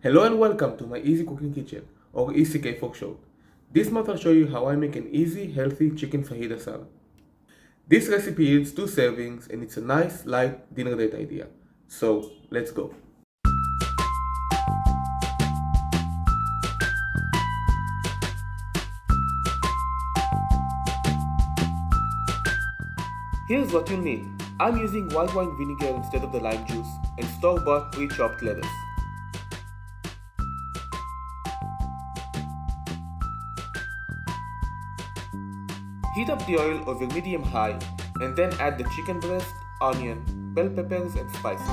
Hello and welcome to my Easy Cooking Kitchen, or ECK for short. This month I'll show you how I make an easy, healthy chicken fajita salad. This recipe yields 2 servings and it's a nice, light dinner date idea. So, let's go. Here's what you'll need. I'm using white wine vinegar instead of the lime juice and store-bought pre-chopped lettuce. Heat up the oil over medium-high and then add the chicken breast, onion, bell peppers and spices.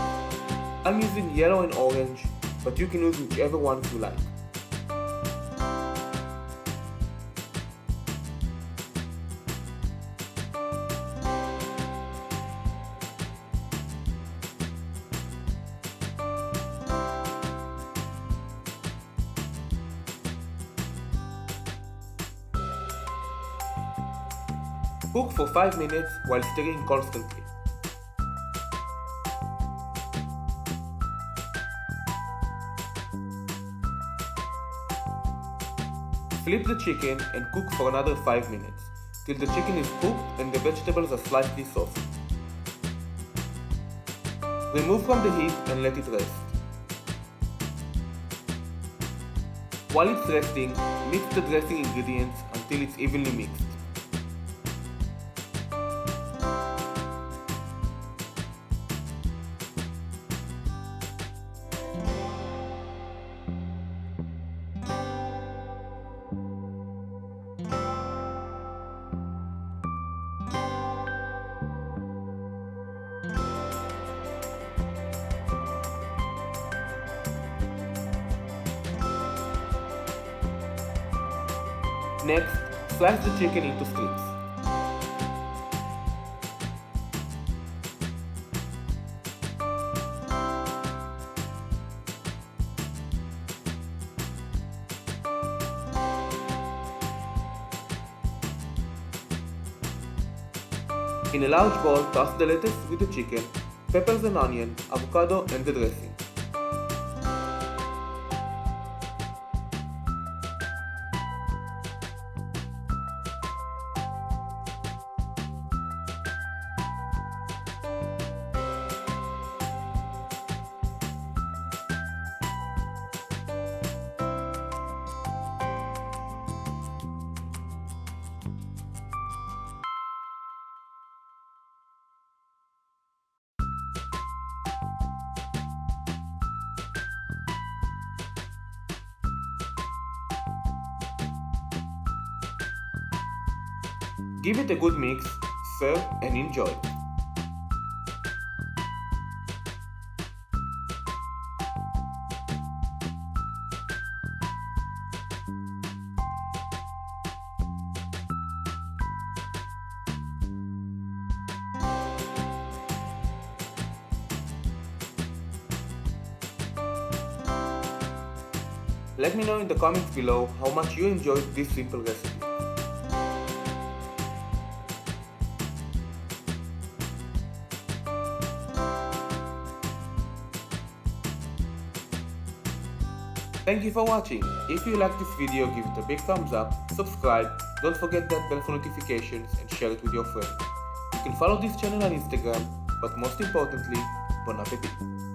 I'm using yellow and orange, but you can use whichever ones you like. Cook for 5 minutes while stirring constantly. Flip the chicken and cook for another 5 minutes, till the chicken is cooked and the vegetables are slightly soft. Remove from the heat and let it rest. While it's resting, mix the dressing ingredients until it's evenly mixed. Next, slice the chicken into strips. In a large bowl, toss the lettuce with the chicken, peppers and onion, avocado and the dressing. Give it a good mix, serve and enjoy. Let me know in the comments below how much you enjoyed this simple recipe. Thank you for watching. If you like this video, give it a big thumbs up, subscribe, don't forget that bell for notifications and share it with your friends. You can follow this channel on Instagram, but most importantly, bon appetit!